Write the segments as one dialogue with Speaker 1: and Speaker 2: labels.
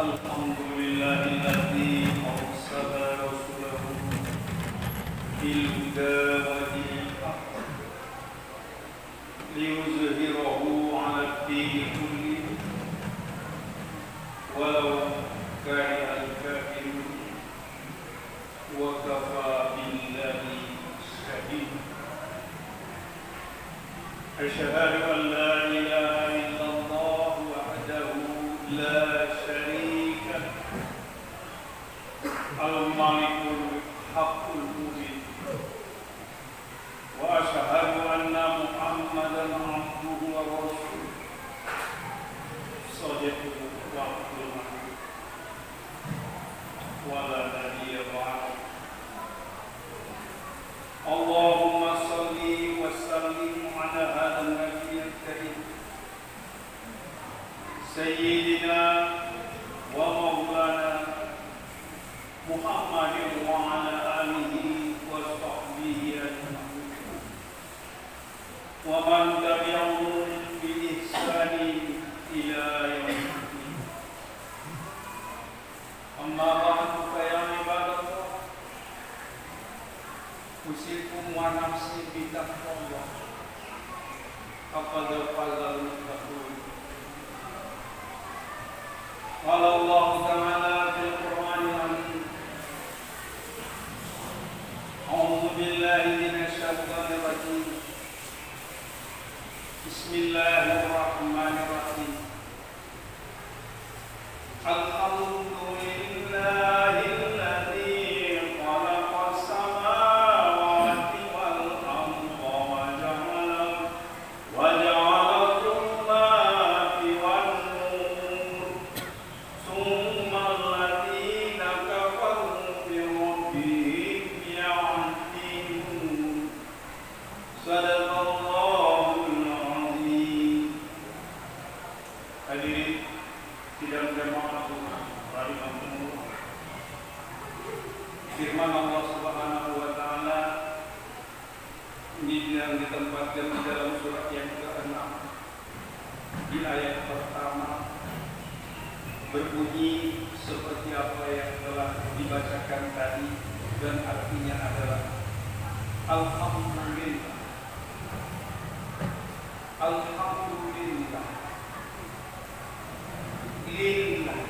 Speaker 1: الحمد لله الذي أرسل رسوله بالهدى ودين الحق ليظهره على الدين كله ولو كره الكافرون وكفى بالله شهيدا. أشهد أن لا إله إلا الله وحده لا شريك له الملك الحق المبين وأشهد أن محمدا عبده ورسوله صديقه وعبده ولا نبي بعده. اللهم صل وسلم على هذا النبي الكريم سيدنا ومولانا محمد وعلى آله وصحبه أجمعين ومن تبعهم بإحسان إلى يوم الدين. أما بعد فيا عباد الله أوصيكم ونفسي بتقوى الله فقد فاز المتقون. قال الله تعالى في القرآن العظيم: أعوذ بالله من الشيطان الرجيم بسم الله الرحمن الرحيم الحمد لله الذي خلق السماوات والأرض وجعل الظلمات والنور ثم الذين كفروا بربهم يعدلون. صدق الله العظيم. Hadirin sidang jamaah rahimahumullah. Firman Allah Subhanahu wa taala ini yang ditempatkan di dalam surat yang ke-6 di ayat pertama berbunyi seperti apa yang telah dibacakan tadi dan artinya adalah Alhamdulillah. Alhamdulillah. Lillah.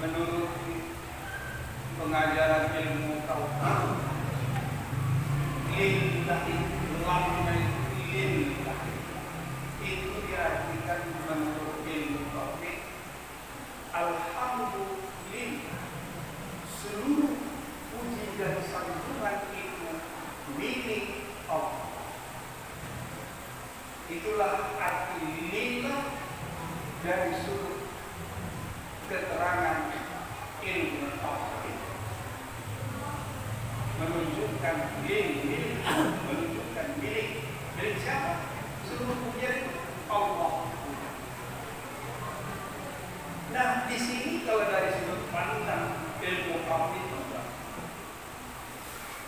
Speaker 1: Menurut pengajaran ilmu tauhid, lillah itu lamnya lillah itu diartikan menurut ilmu tauhid alhamdulillah, seluruh puji dan sanjungan itu milik Allah. Itulah arti lillah dari sudut keterangan ilmu tauhid, menunjukkan milik siapa? Seluruh pujian Allah. Nah, di sini kalau dari sudut pandang ilmu tauhid,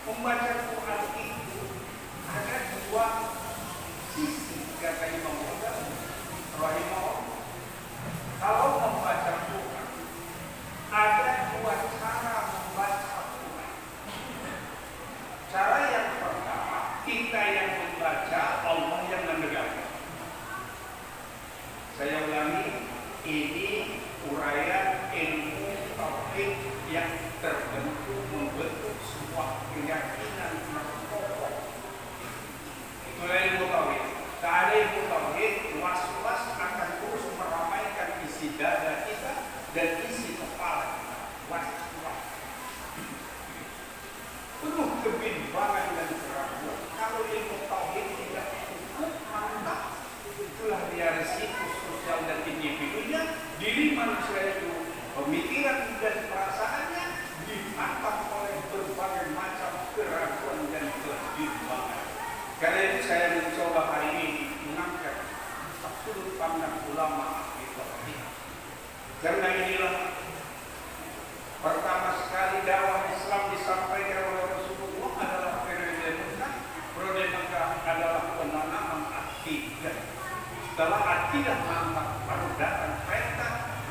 Speaker 1: membaca Quran itu ada dua sisi, kata Imam Ghazali rahimahullah. Kalau membaca Quran ada dua cara membaca Quran. Cara yang pertama, kita yang membaca, Allah yang mendengarkan. Saya ulangi, ini uraian ilmu tauhid yang membentuk sebuah keyakinan pokok. Itulah ilmu tauhid. Tak ada ilmu tauhid, was-was akan terus meramaikan isi dada kita dan isi kepala kita. Was-was penuh kebimbangan dan keraguan. Kalau ilmu tauhid tidak cukup mantap, itulah dia risiko sosial dan individunya. Diri manusia itu pemikiran dan perasaannya dihantam oleh berbagai macam keraguan dan kebimbangan. Karena itu saya mencoba hari ini mengangkat sudut pandang ulama ahli tauhid. Karena inilah pertama sekali dakwah Islam disampaikan oleh Rasulullah adalah periode Mekah adalah penanaman akidah. Setelah akidah mantap, baru datang perintah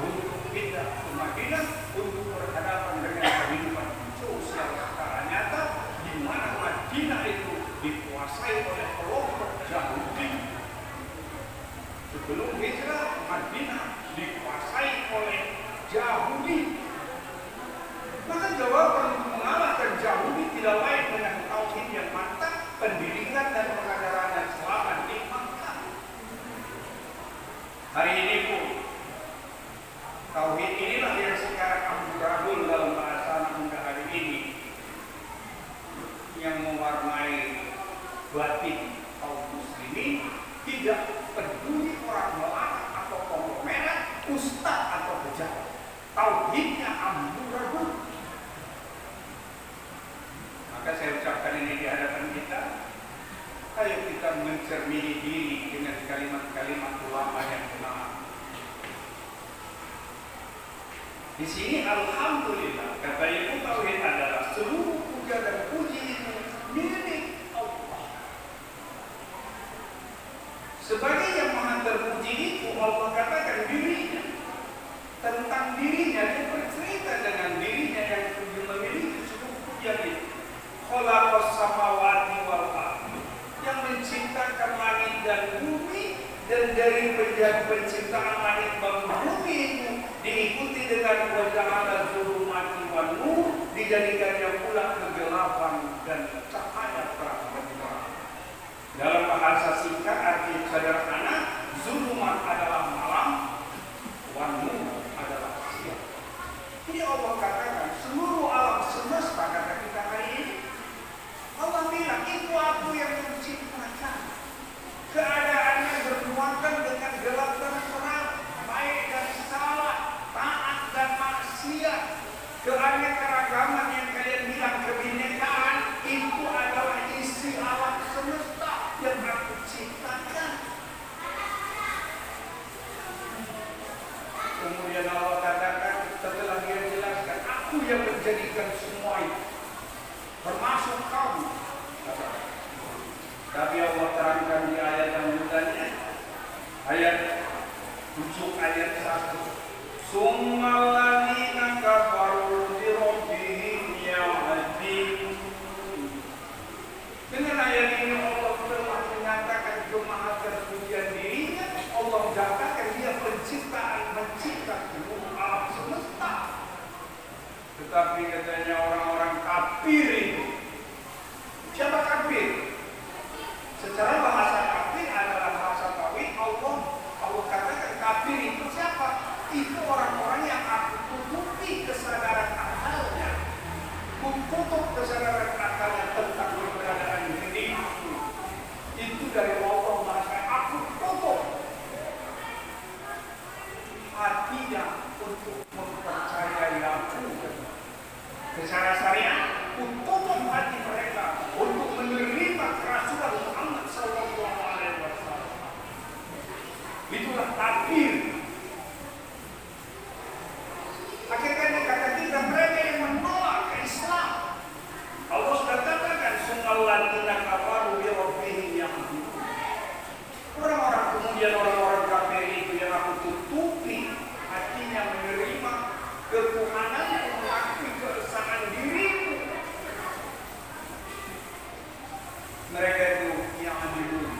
Speaker 1: Tidak peduli orang melarat atau konglomerat, ustaz atau pejabat. Tauhidnya amburadul. Maka saya ucapkan ini di hadapan kita. Ayo kita mencermini diri dengan kalimat-kalimat ulama yang benar. Di sini alhamdulillah kata Ibu tauhid adalah seluruh puja dan puji itu milik Allah. Sebagai yang maha terpuji itu Allah katakan dirinya tentang dirinya, dia bercerita dengan dirinya yang memiliki seluruh pujian itu. Khalaqas samawati wal ardh, yang menciptakan langit dan bumi, dan dari penciptaan langit dan bumi itu diikuti dengan waja'ala zulumati wan nur, dijadikannya pula kegelapan dan cahaya terang benderang. Dalam bahasa singkat arti sederhana, zulumat adalah malam, wan nur adalah siang. Ini Allah katakan seluruh alam semesta, kata kita hari ini. Allah bilang itu aku yang menciptakan. Keadaannya bermuatan dengan gelap dan terang, baik dan salah, taat dan maksiat. Keanekaragaman yang kalian bilang kebinekaan itu adalah isi alam semesta yang aku ciptakan. Kemudian Allah katakan setelah dia jelaskan, aku yang menjadikan semua itu, termasuk kamu. Tapi Allah terangkan di ayat lanjutannya, ayat 7 ayat 1. Summal ladzina kafaru bi rabbihim ya'dilun. Dengan ayat ini Allah telah menyatakan kemahaterpujian dirinya. Allah katakan dia mencipta seluruh alam semesta. Tetapi katanya orang-orang kafir itu. Siapa kafir? Secara bahasa kafir adalah bahasa tauhid. Allah katakan kafir itu siapa? Itu orang-orang yang aku tutupi kesadaran akalnya. Kututup kesadaran akalnya tentang keberadaan diriku. Itu dari Allah bahasa aku tutup hatinya untuk mempercayai aku. Secara syariat, tutup hati mereka untuk menerima kerasulan Muhammad Sallallahu Alaihi Wasallam. Itulah kafir. Akhirnya kata kita mereka yang menolak ke Islam. Allah sudah katakan summal ladzina kafaru bi rabbihim ya'dilun. Orang-orang kemudian orang-orang kafir itu yang aku tutupi hatinya menerima ketuhanannya, mengakui keesaan diriku. Mereka itu yang adilun,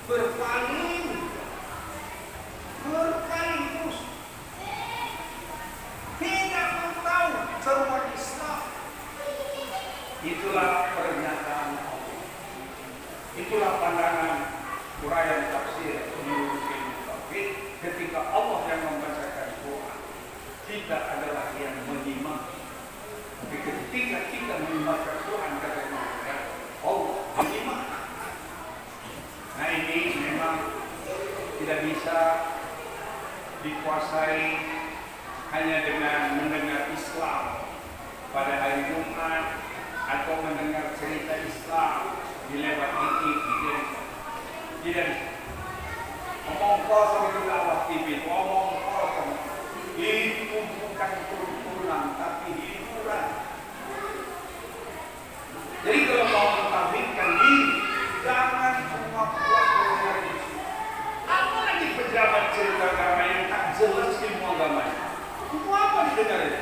Speaker 1: berpaling terus, tidak mau tahu seruan Islam. Itulah pernyataan Allah. Itulah pandangan uraian tafsir menurut ilmu tauhid ketika Allah yang membacakan Quran. Kita adalah yang menyimak. Tapi ketika kita membaca Quran kata Allah menyimak. Nah ini memang tidak bisa dikuasai hanya dengan mendengar Islam pada hari Jumat atau mendengar cerita Islam di lewat TV. Tidak. Ngomong kosong itu lewat TV, ngomong kosong. Itu bukan tuntunan, tapi hiburan. Jadi kalau mau mentauhidkan diri, jangan cuma buat organisasi. Apalagi pejabat cerita agama yang tak jelas ilmu agamanya. Itu apa didengar ini?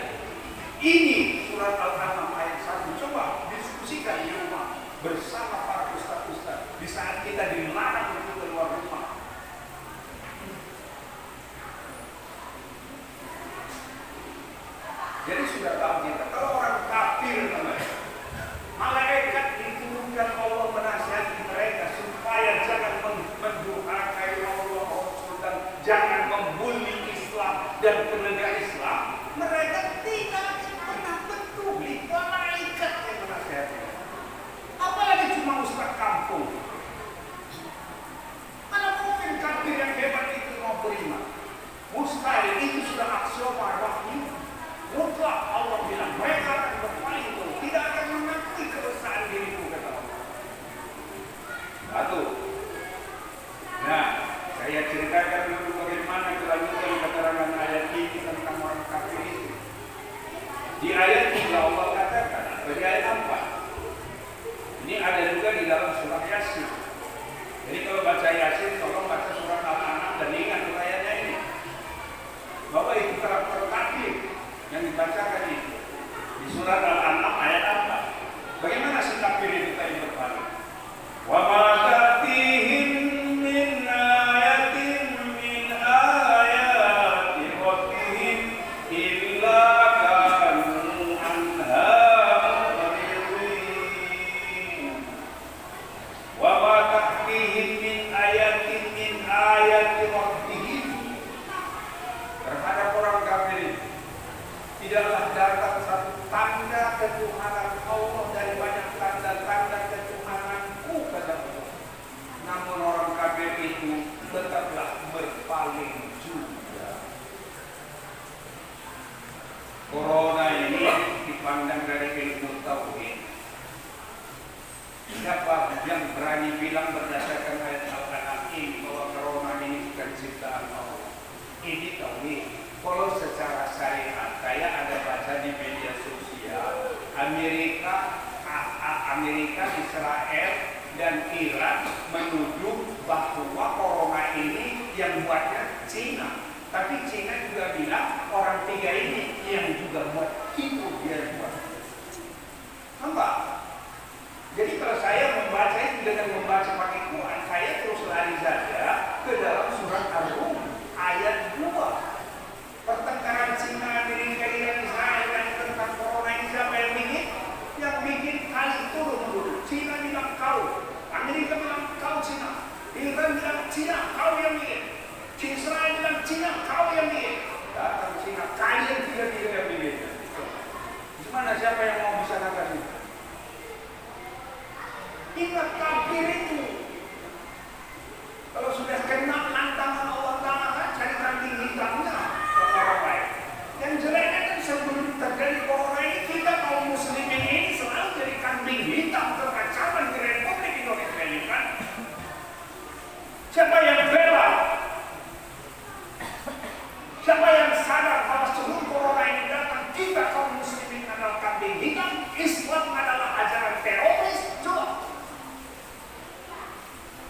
Speaker 1: Ini surat Al-An'am ayat 1. Coba diskusikan di rumah bersama para ustaz-ustaz di saat kita dilarang untuk keluar rumah. Jadi sudah tahu kita, kalau orang kafir namanya, malaikat diturunkan Allah menasihati mereka supaya jangan mendurhakai Allah Rasul dan jangan membuli Islam dan penegak Islam. Mereka tidak pernah peduli, malaikat yang menasihati. Apalagi cuma ustaz kampung. Saya ceritakan dulu bagaimana kelanjutan keterangan ayat ini tentang orang kafir itu. Di ayat 3 Allah katakan, atau di ayat 4. Ini ada juga di dalam surah Yasin. Jadi kalau baca Yasin, tolong baca surah Al-An'am dan ingat ayatnya ini. Bahwa itu karakter kafir yang dibacakan itu. Di surah Al-An'am ayat 4. Bagaimana si kafir itu tadi berpaling? Wa ma ta'tihim min ayatin min ayati rabbihim illa kanu anha mu'ridin. Wa ma ta'tihim min ayatin min ayati rabbihim. Terhadap orang kafir tidaklah datang satu tanda ketuhanan Allah dari banyak tanda-tanda ketuhananku, kata Allah. Namun orang kafir itu tetaplah berpaling juga. Corona ini dipandang dari ilmu tauhid. Siapa yang berani bilang berdasarkan ayat Al-An'am ini bahwa corona ini bukan ciptaan Allah? Ini tauhid. Kalau secara syariat, saya ada baca di media sosial, Amerika, Israel, dan Iran menuduh bahwa corona ini yang buatnya Cina. Tapi Cina juga bilang orang tiga ini yang juga buat itu dia buat. Nampak? Jadi kalau saya membaca itu dengan membaca pakai Quran, saya terus lari saja ke dalam surat Ar-Rum ayat 2. Pertengkaran Cina, Amerika, Iran, Israel dan tentang corona ini siapa yang bikin? Yang bikin kali turun dulu. Cina bilang kau, Amerika bilang kau Cina, Iran bilang Cina kau yang bikin, Israel bilang Cina kau yang bikin. Datang Cina, kalian tiga-tiga yang bikin. Gimana siapa yang mau bisa nangkap itu? Ingat kafir itu. Kalau sudah kena hantaman Allah Ta'ala, cari kambing hitamnya. Orang baik. Yang jeleknya kan sebelum terjadi corona ini, kita kaum muslimin ini selalu jadi kambing hitam terkacauan di Republik Indonesia ini kan. Siapa yang bela? Siapa yang sadar bahwa sebelum corona ini datang, kita kaum muslimin adalah kambing hitam, Islam adalah ajaran teroris? Coba.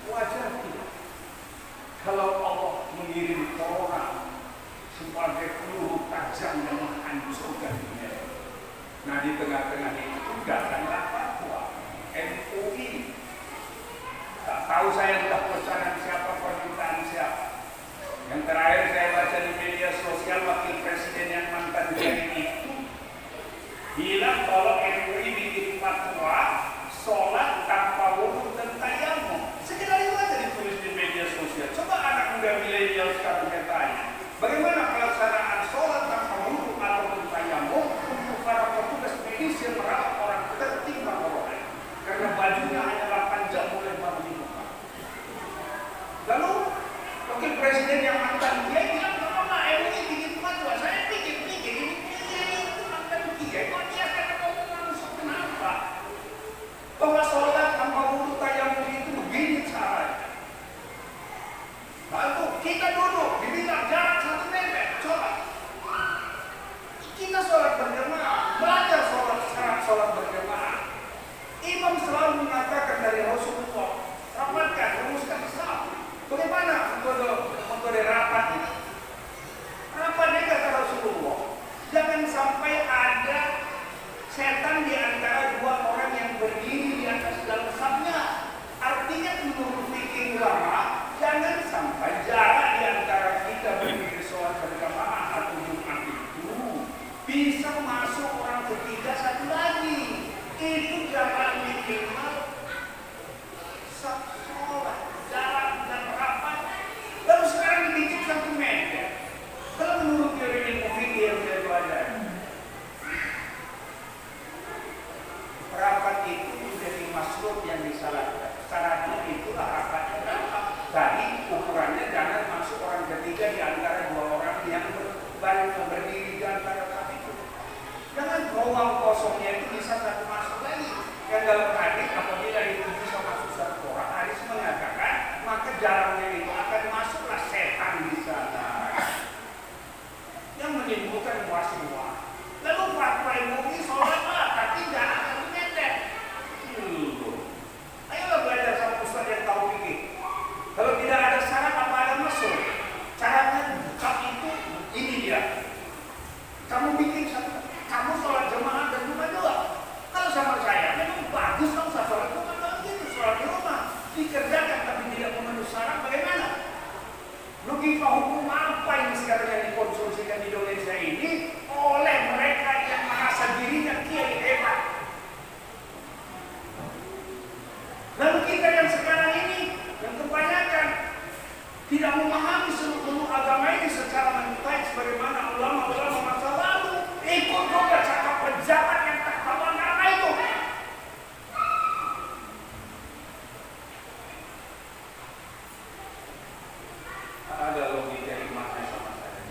Speaker 1: Wajar tidak? Kalau Allah mengirim corona sebagai peluru tajam yang menghancurkan dunia. Nah di tengah-tengah itu datanglah fatwa MUI. Tak tahu saya entah pesanan siapa, permintaan siapa. Yang terakhir saya baca di media sosial, wakil presiden yang mantan jadi itu bilang kalau MUI bikin fatwa sholat tanpa wudu dan tayamum. Sekedar itu aja ditulis di media sosial. Coba anak muda milenial sekarang saya tanya, bagaimana pelaksanaan sholat tanpa wudu atau tayamum untuk para petugas medis yang merawat orang tertimpa corona? Karena bajunya hanya 8 jam boleh baru dibuka. Lalu wakil presiden yang mantan dia bilang, "Kenapa MUI bikin fatwa?" Saya pikir-pikir ini itu mantan dia. Kok dia akan ngomong langsung kenapa? Bahwa sholat tanpa wudu tayamum itu begini caranya. Lalu kita duduk, dibilang jarak 1 meter. Coba kita sholat berjamaah, belajar sholat berjamaah. Imam selalu mengatakan dari Rasulullah, rapatkan, rumuskan saf. Bagaimana metode rapat ini? Rapatnya kata Rasulullah, jangan sampai ada setan di antara dua orang yang berdiri di atas dalam safnya. Artinya menurut fikih ulama, jangan sampai jarak di antara kita berdiri sholat berjamaah atau Jumat itu bisa masuk orang ketiga satu lagi. Itu jarak minimal sholat, jarak dan rapat. Lalu sekarang dibikin 1 meter. Kalau menurut teori ilmu fikih yang saya pelajari, rapat itu menjadi makhluk yang disalahkan. Syaratnya itulah rapatnya berapa. Tadi ukurannya jangan masuk orang ketiga di antara dua orang yang berdiri di antara kami itu. Jangan ruang kosongnya itu bisa satu masuk lagi. Yang dalam hadis apabila itu bisa masuk satu orang, hadis mengatakan maka jaraknya itu akan masuklah memenuhi syarat, bagaimana? Logika hukum apa yang sekarang yang dikonsumsikan di Indonesia ini oleh mereka yang merasa dirinya kiai hebat? Lalu kita yang sekarang ini, yang kebanyakan tidak memahami seluruh agama ini secara mental, sebagaimana ulama-ulama masa lalu ikut juga cakap pejabat yang tak tahu agama itu. Ada logika imannya sama saya.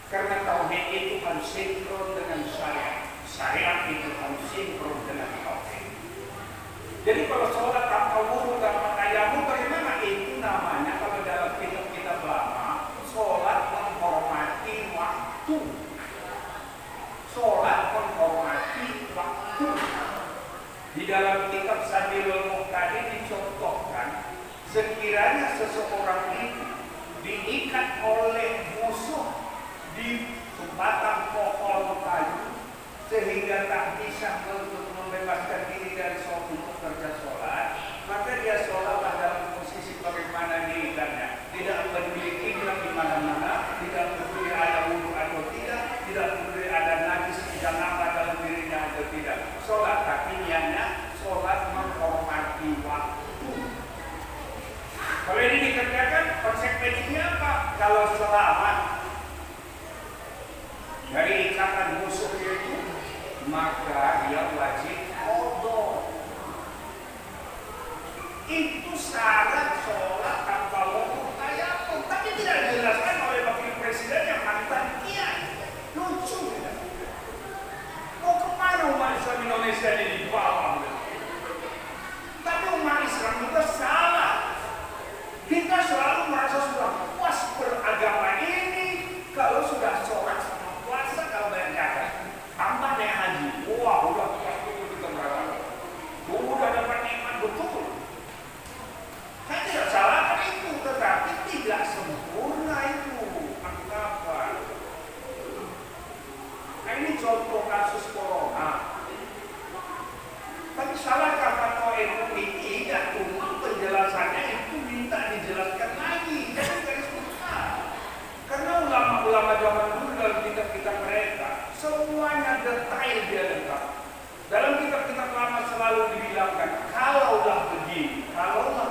Speaker 1: Karena tauhid itu harus sinkron dengan syariat. Syariat itu harus sinkron dengan tauhid. Jadi kalau sholat tanpa wudu tanpa tayamum, bagaimana? Itu namanya kalau dalam kitab-kitab lama, sholat menghormati waktu. Sholat menghormati waktu. Di dalam kitab Sabilul Muqtadi dicontohkan, sekiranya seseorang itu diikat oleh musuh di sebatang pohon kayu sehingga tak bisa untuk membebaskan diri dari untuk kerja sholat, maka dia sholatlah dalam posisi bagaimana diikatnya. Tidak peduli kiblat di mana-mana, tidak peduli ada wudu atau tidak peduli ada najis dan apa dalam dirinya atau tidak. Sholat tapi niatnya sholat menghormati waktu. Kalau ini dikerjakan, konsekuensinya apa? Kalau selamat dari ikatan musuh itu, maka dia wajib qadha. Itu syarat sholat tanpa wudu tayamum, tapi tidak dijelaskan oleh wakil presiden yang mantan kiai. Lucu ya. Mau kemana umat Islam Indonesia ini dibawa? Tapi umat Islam juga salah. Kita selalu merasa sudah puas beragama ini kalau sudah sholat sama puasa, kalau bayar zakat. Tambah naik haji, wah udah puas betul kita beragama. Udah dapat nikmat betul. Saya tidak salahkan itu, tetapi tidak sempurna itu anggapan. Nah ini contoh kasus corona. Tapi salahkah fatwa MUI? Tidak, cuma penjelasannya itu minta dijelaskan lagi. Jangan garis besar. Karena ulama-ulama zaman dulu dalam kitab-kitab mereka semuanya detail dia lengkap. Dalam kitab-kitab lama selalu dibilangkan kalaulah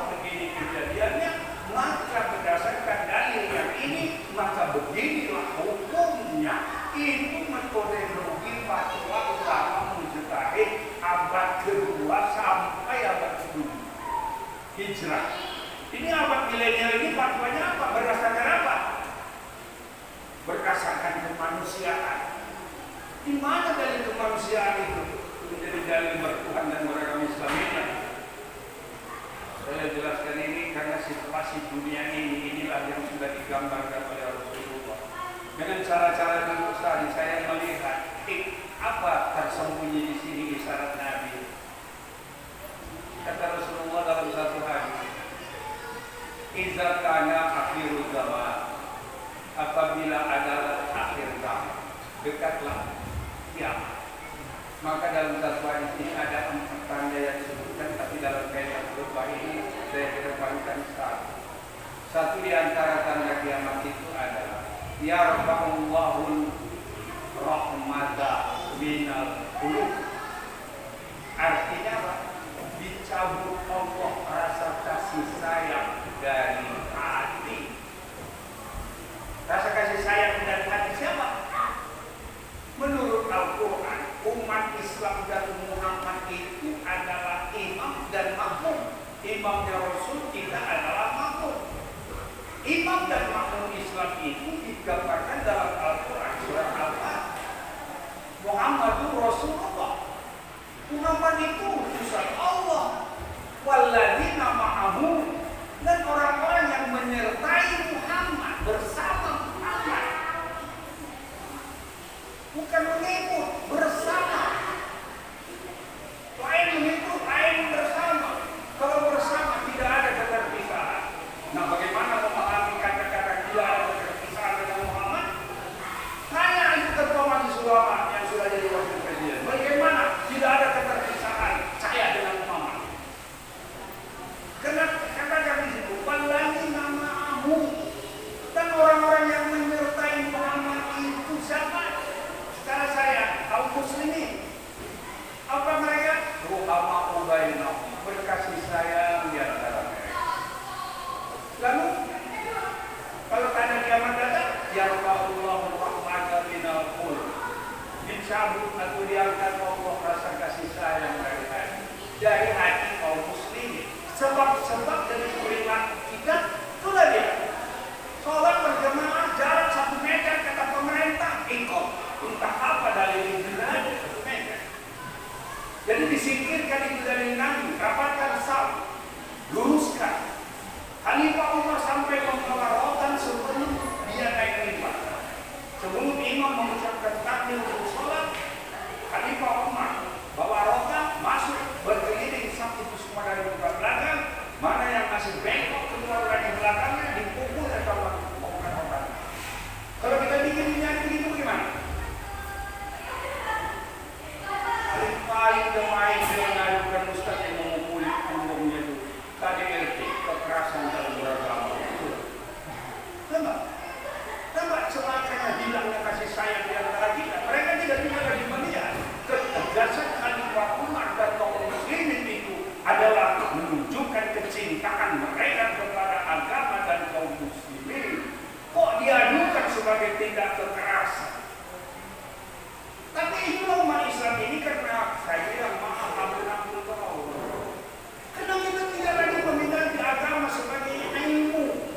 Speaker 1: begini kejadiannya, maka berdasarkan dalil yang ini, maka beginilah hukumnya. Itu metodologi fatwa ulama mujtahid abad kedua sampai abad kedua Hijrah. Ini abad milenial ini fatwanya apa? Berdasarkan apa? Berdasarkan kemanusiaan. Di mana dalil kemanusiaan itu? Menjadi dalil bertuhan dan beragama Islam ini. Saya jelaskan ini karena situasi dunia inilah yang sudah digambarkan oleh Rasulullah. Dengan cara-cara yang tadi saya melihat apa tersembunyi di sini isyarat Nabi. Kata Rasulullah dalam satu hadis, "Idza kana akhirul zaman," apabila adalah akhir zaman, dekatlah kiamat. Maka dalam satu hadis ini ada 4 tanda yang disebutkan, tapi dalam kaitan berupa ini saya kedepankan satu di antara tanda kiamat itu adalah yarfa'ullahul rahmata minal qulub. Artinya apa? Dicabut Allah rasa kasih sayang dari hati. Rasa kasih sayang dari hati siapa? Menurut Al-Quran, umat Islam dan Muhammad itu adalah imam dan makmum. Imamnya Rasul, kita adalah makmum. Imam dan makmum Islam itu digambarkan dalam Al-Quran surah Al-Fatihah. Muhammadur Rasulullah. Muhammad itu utusan Allah. Walladzina ma'ahu, dan orang-orang yang menyertai Muhammad, bersama Muhammad. Bukan mengikut, bersama. Lain mengikut, lain bersama. Kalau bersama tidak ada keterpisahan. Nah, bagaimana memahami kata-kata tidak ada keterpisahan dengan Muhammad? Tanya itu ketua majelis ulama yang sudah jadi wakil presiden. Bagaimana tidak ada keterpisahan saya dengan Muhammad? lalu diangkat Allah rasa kasih sayang dari hati kaum muslimin. Sebab-sebab dari perilaku kita itulah dia. Sholat berjamaah jarak 1 meter kata pemerintah, ikut entah apa dalil itu ada 1 meter. Jadi disingkirkan itu dari Nabi, rapatkan saf, luruskan. Khalifah Umar sampai membawa rotan sebelum dia naik mimbar. Sebelum imam mengucapkan takbir untuk sholat, Khalifah Umar bawa rotan masuk berkeliling saf itu semua dari depan belakang. Mana yang masih bengkok keluar dari belakangnya dipukul atau melakukan rotan. Kalau kita bikin minyak begitu bagaimana? Paling kemarin dia mengajukan ustaz yang memukul punggungnya itu KDRT, kekerasan dalam beragama. Nampak celakanya hilangnya kasih sayang di antara kita. Mereka tidak bisa lagi melihat ketegasan Khalifah Umar dan kaum muslimin itu adalah menunjukkan kecintaan mereka kepada agama dan kaum muslimin. Kok diadukan sebagai tindak kekerasan? Tapi itulah umat Islam ini karena saya bilang maaf ampun tahu. Karena kita tidak lagi memiliki agama sebagai ilmu.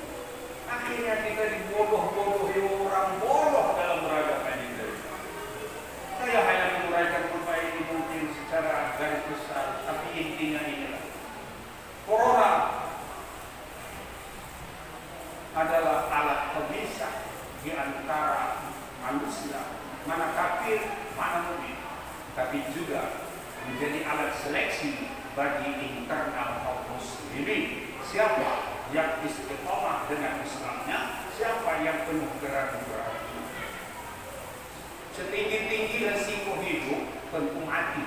Speaker 1: Akhirnya kita dibodoh-bodohi orang bodoh dalam beragama ini. Saya hanya menguraikan apa ini mungkin secara garis besar, tapi intinya inilah. Corona adalah alat pemisah di antara manusia, mana kafir, mana mukmin, tapi juga menjadi alat seleksi bagi internal kaum muslimin. Siapa yang istiqomah dengan Islamnya, siapa yang penuh keraguan. Setinggi-tinggi resiko hidup tentu mati.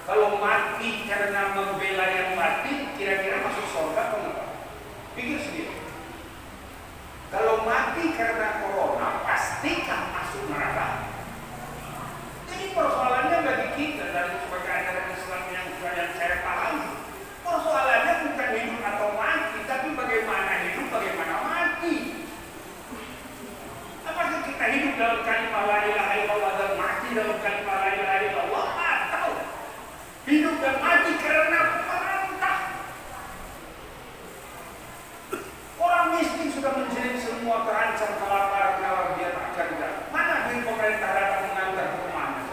Speaker 1: Kalau mati karena membela yang mati, kira-kira masuk surga atau enggak? Pikir sendiri. Kalau mati karena corona, pastikan masuk neraka. Jadi persoalannya bagi kita dari sebagai ajaran Islam yang saya pahami, persoalannya bukan hidup atau mati, tapi bagaimana hidup, bagaimana mati. Apakah kita hidup dalam kalimat la ilaha illallah dan mati dalam kalimat la ilaha illallah, atau hidup dan mati karena perintah? Orang miskin sudah menjadi semua terancam kelaparan kalau dia tak kerja. Mana duit pemerintah datang mengantar ke rumahnya?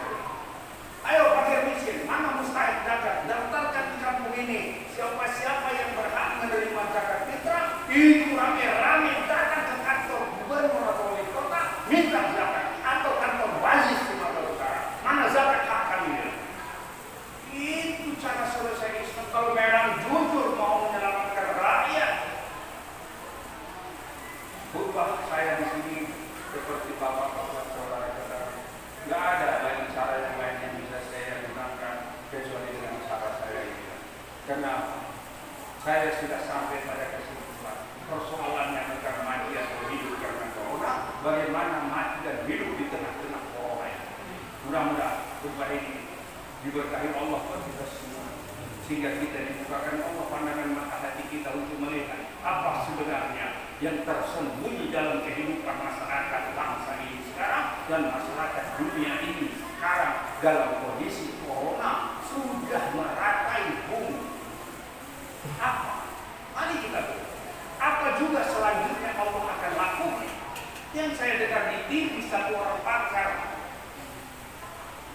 Speaker 1: Ayo fakir miskin, mana mustahik zakat? Daftarkan di kampung ini. Siapa-siapa yang berhak menerima zakat fitrah, itu rame-rame datang ke kantor gubernur atau wali kota minta zakat, atau kantor bazis di Sumatera Utara. Mana zakat hak kami? Itu cara selesai Islam. Kalau memang jujur mau menyelamatkan rakyat. Khutbah saya di sini seperti bapak-bapak saudara-saudara, nggak ada lagi cara yang lain yang bisa saya gunakan kecuali dengan cara saya ini. Karena saya sudah sampai pada kesimpulan persoalannya bukan mati atau hidup karena corona, bagaimana mati dan hidup di tengah-tengah corona ini. Mudah-mudahan khutbah ini diberkahi Allah buat kita semua, sehingga kita dibukakan Allah pandangan mata hati kita untuk melihat apa sebenarnya yang tersembunyi dalam kehidupan masyarakat bangsa ini sekarang dan masyarakat dunia ini sekarang dalam kondisi corona sudah meratai bumi. Apa? Mari kita tahu. Apa juga selanjutnya Allah akan lakukan? Yang saya dengar di TV satu orang pakar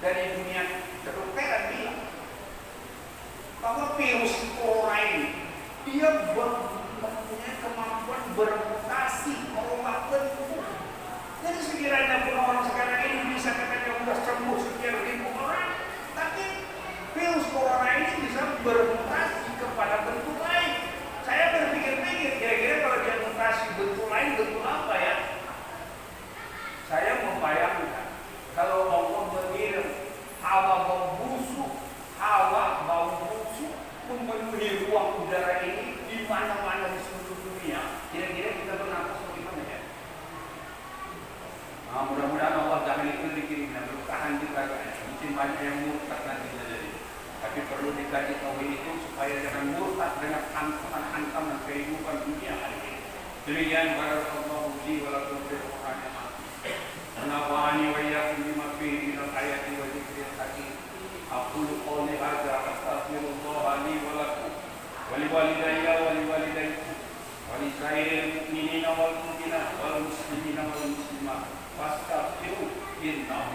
Speaker 1: dari dunia kedokteran bilang bahwa virus corona ini dia mempunyai kemampuan bermutasi merubah bentuk. Jadi sekiranya pun orang sekarang ini bisa katanya sudah sembuh sekian ribu orang, tapi virus corona ini bisa bermutasi kepada bentuk lain. Saya berpikir-pikir kira-kira kalau dia mutasi bentuk lain, bentuk apa ya? Saya membayangkan kalau Allah mengirim hawa bau busuk memenuhi ruang udara ini di mana-mana di seluruh dunia, kira-kira kita bernapas bagaimana ya? Nah, mudah-mudahan Allah jangan itu dikirim dan bertahan kita, mungkin banyak yang murtad nanti jadi. Tapi perlu dikaji tauhid itu supaya jangan murtad dengan ancaman kehidupan dunia hari ini. Demikian barakallahu fi wa lakum fil Qur'an. ونفعني وإياكم بما فيه من الآيات والذكر الحكيم. أقول قولي هذا أستغفر الله لي ولكم ولوالدي ولوالديكم ولسائر المؤمنين والمؤمنات والمسلمين والمسلمات فاستغفروه إنه